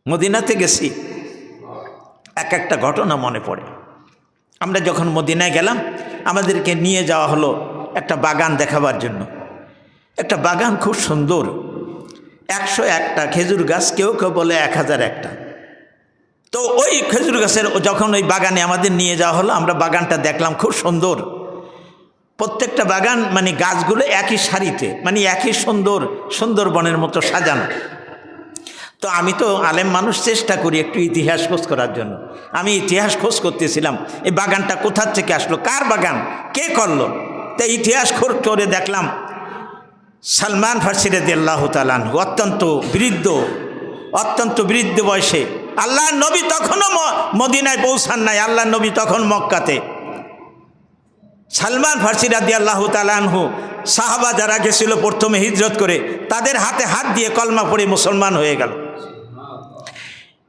মদিনাতে গেছি, একটা ঘটনা মনে পড়ে। আমরা যখন মদিনায় গেলাম, আমাদেরকে নিয়ে যাওয়া হলো একটা বাগান দেখাবার জন্য। একটা বাগান খুব সুন্দর, 101টা খেজুর গাছ, কেউ কেউ বলে 1001টা। তো ওই খেজুর গাছের যখন ওই বাগানে আমাদের নিয়ে যাওয়া হলো, আমরা বাগানটা দেখলাম, খুব সুন্দর। প্রত্যেকটা বাগান মানে গাছগুলো একই সারিতে, মানে একই সুন্দর, সুন্দরবনের মতো সাজানো। তো আমি তো আলেম মানুষ, চেষ্টা করি একটু ইতিহাস খোঁজ করার জন্য। আমি ইতিহাস খোঁজ করতেছিলাম, এই বাগানটা কোথার থেকে আসলো, কার বাগান, কে করলো। তাই ইতিহাস খোঁজ করে দেখলাম সালমান ফার্সি রাদিয়াল্লাহু তাআলা আনহু অত্যন্ত বৃদ্ধ বয়সে, আল্লাহর নবী তখনও মদিনায় পৌঁছান নাই, আল্লাহর নবী তখন মক্কাতে। সালমান ফার্সি রাদিয়াল্লাহু তাআলা আনহু সাহাবা যারা গেছিল প্রথমে হিজরত করে, তাদের হাতে হাত দিয়ে কলমা পড়ে মুসলমান হয়ে গেল।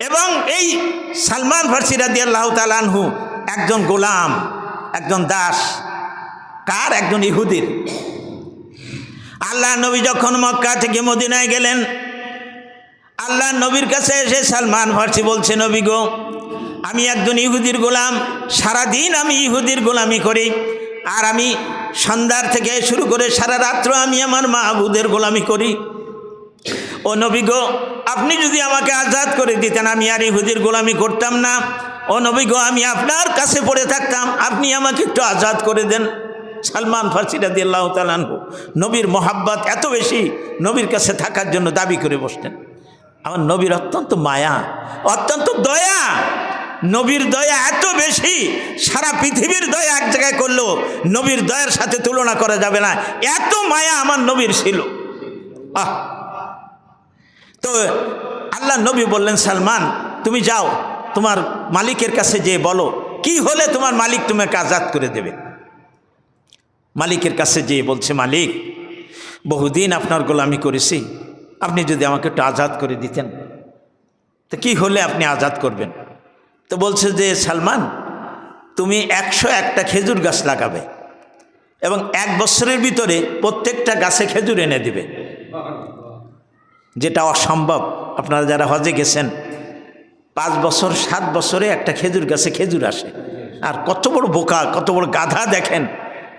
এবং এই সালমান ফার্সি রাদিয়াল্লাহু তাআলা আনহু একজন গোলাম, একজন দাস, কার, একজন ইহুদির। আল্লাহ নবী যখন মক্কা থেকে মদিনায় গেলেন, আল্লাহ নবীর কাছে এসে সালমান ফার্সি বলছে, নবী গো, আমি একজন ইহুদির গোলাম, সারাদিন আমি ইহুদির গোলামি করি, আর আমি সন্ধ্যার থেকে শুরু করে সারা রাত্র আমি আমার মাহবুদের গোলামি করি। ও নবী গো, আপনি যদি আমাকে আজাদ করে দিতেন, আমি আর ইহুদির গোলামি করতাম না। ও নবী গো, আমি আপনার কাছে পড়ে থাকতাম, আপনি আমাকে একটু আজাদ করে দেন। সালমান ফার্সি রাদিয়াল্লাহু তাআলা আনহু নবীর মহাব্বত এত বেশি, নবীর কাছে থাকার জন্য দাবি করে বসতেন। আমার নবীর অত্যন্ত মায়া, অত্যন্ত দয়া, নবীর দয়া এত বেশি, সারা পৃথিবীর দয়া এক জায়গায় করলেও নবীর দয়ার সাথে তুলনা করা যাবে না, এত মায়া আমার নবীর ছিল। তো আল্লাহ নবী বললেন, সালমান তুমি যাও, তোমার মালিকের কাছে যেয়ে বলো, কি হলে তোমার মালিক তোমাকে আজাদ করে দেবে। মালিকের কাছে যেয়ে বলছে, মালিক, বহুদিন আপনার গোলামি করেছি, আপনি যদি আমাকে একটু আজাদ করে দিতেন, তো কি হলে আপনি আজাদ করবেন। তো বলছে যে, সালমান, তুমি 101টা খেজুর গাছ লাগাবে এবং 1 বছরের ভিতরে প্রত্যেকটা গাছে খেজুর এনে দিবে, যেটা অসম্ভব। আপনারা যারা হজে গেছেন, 5 বছর 7 বছরে একটা খেজুর গাছে খেজুর আসে। আর কত বড় বোকা, কত বড় গাধা দেখেন।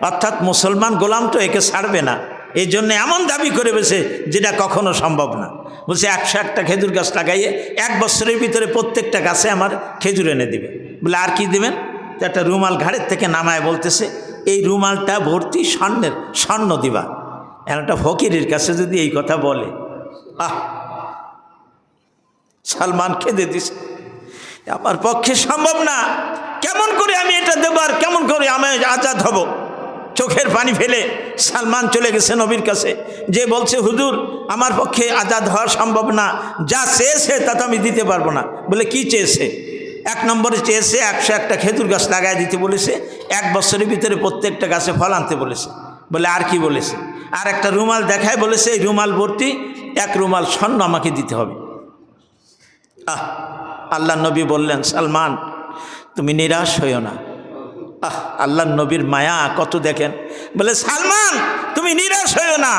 অর্থাৎ মুসলমান গোলাম তো একে ছাড়বে না, এই জন্য এমন দাবি করে বসে যেটা কখনো সম্ভব না। বলছে 101টা খেজুর গাছ লাগাইয়ে 1 বছরের ভিতরে প্রত্যেকটা গাছে আমার খেজুর এনে দিবে। বলে আর কি দেবেন? তো একটা রুমাল ঘাড়ের থেকে নামায় বলতেছে, এই রুমালটা ভর্তি স্বর্ণ দিবা। একটা ফকিরের কাছে যদি এই কথা বলে, সালমান খেদে দিছে, আমার পক্ষে সম্ভব না, কেমন করে আমি এটা দেবো, আর কেমন করে আমি আজাদ হব। চোখের পানি ফেলে সালমান চলে গেছে নবীর কাছে, যে বলছে, হুজুর, আমার পক্ষে আজাদ হওয়া সম্ভব না, যা চেয়েছে তা তো আমি দিতে পারবো না। বলে কি চেয়েছে? 1 নম্বরে চেয়েছে 101টা খেজুর গাছ লাগাই দিতে বলেছে, 1 বছরের ভিতরে প্রত্যেকটা গাছে ফল আনতে বলেছে। বলে আর কি বলেছে? আর একটা রুমাল দেখায় বলেছে, এই রুমাল ভর্তি 1 রুমাল স্বর্ণ আমাকে দিতে হবে। আল্লাহ নবী বললেন, সালমান তুমি নিরাশ হইও না। আল্লাহ নবীর মায়া কত দেখেন। বলে, সালমান তুমি নিরাশ হইও না,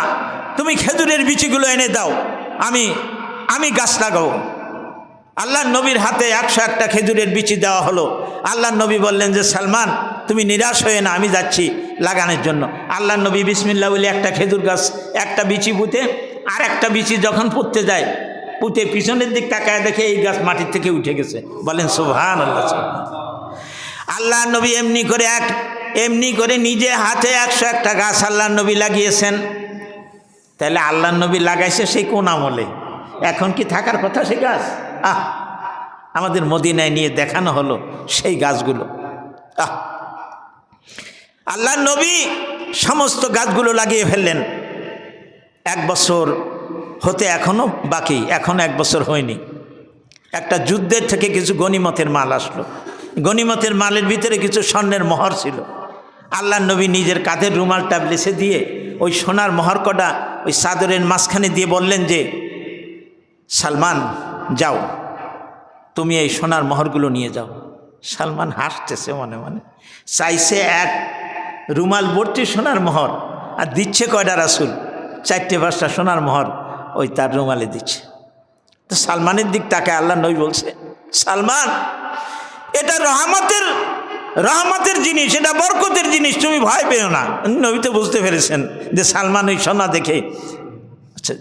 তুমি খেজুরের বিচিগুলো এনে দাও, আমি গাছ লাগাবো। আল্লাহ নবীর হাতে 101টা খেজুরের বিচি দেওয়া হলো। আল্লাহ নবী বললেন যে, সালমান তুমি নিরাশ হয়ে না, আমি যাচ্ছি লাগানোর জন্য। আল্লাহ নবী বিসমিল্লাহ বলে একটা খেজুর গাছ, একটা বিচি পুঁতে, আর একটা বিচি যখন পুঁততে যায়, পুঁতে পিছনের দিক তাকায় দেখে এই গাছ মাটির থেকে উঠে গেছে। বলেন সুবহানাল্লাহ। আল্লাহ নবী এমনি করে নিজে হাতে 101টা গাছ আল্লাহ নবী লাগিয়েছেন। তাহলে আল্লাহ নবী লাগাইছে সেই কোন আমলে? এখন কি থাকার কথা সেই গাছ? আমাদের মদিনায় নিয়ে দেখানো হলো সেই গাছগুলো। আল্লাহ নবী সমস্ত গাছগুলো লাগিয়ে ফেললেন। 1 বছর হতে এখনো বাকি, এখন 1 বছর হয়নি। একটা যুদ্ধের থেকে কিছু গনিমতের মাল আসলো। গনিমতের মালের ভিতরে কিছু স্বর্ণের মোহর ছিল। আল্লাহ নবী নিজের কাঁধের রুমালটা বেছে দিয়ে ওই সোনার মোহর কটা ওই চাদরের মাঝখানে দিয়ে বললেন যে, সালমান যাও, তুমি এই সোনার মোহরগুলো নিয়ে যাও। সালমান হাসতেছে মনে মনে, চাইছে 1 রুমাল ভর্তি সোনার মোহর, আর দিচ্ছে কয়টা রাসূল? 4টে 5টা সোনার মোহর ওই তার রুমালে দিচ্ছে। তো সালমানের দিক তাকে আল্লাহ নবী বলছে, সালমান এটা রহমতের জিনিস, এটা বরকতের জিনিস, তুমি ভয় পেও না। নবী তো বুঝতে পেরেছেন যে সালমান ওই সোনা দেখে। আচ্ছা,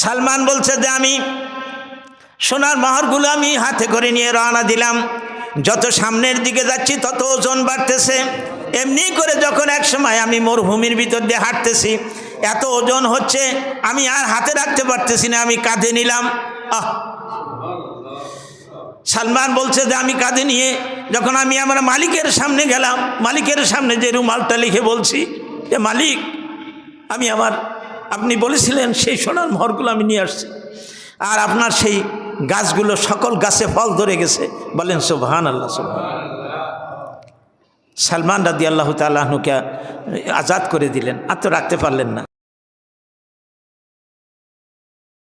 সালমান বলছে যে আমি সোনার মোহরগুলো আমি হাতে করে নিয়ে রওনা দিলাম। যত সামনের দিকে যাচ্ছি তত ওজন বাড়তেছে। এমনি করে যখন এক সময় আমি মরুভূমির ভিতর দিয়ে হাঁটতেছি, এত ওজন হচ্ছে আমি আর হাতে রাখতে পারতেছি না, আমি কাঁধে নিলাম। সালমান বলছে যে আমি কাঁধে নিয়ে যখন আমি আমার মালিকের সামনে গেলাম, মালিকের সামনে যে রুমালটা লিখে বলছি যে মালিক, আমি আপনি বলেছিলেন সেই সোনার মোহরগুলো আমি নিয়ে আসছি, আর আপনার সেই গাছগুলো সকল গাছে ফল ধরে গেছে। বলেন সুবহানাল্লাহ, সুবহানাল্লাহ। সালমান রাদিয়াল্লাহু তাআলা আনহুকে আজাদ করে দিলেন, আর তো রাখতে পারলেন না।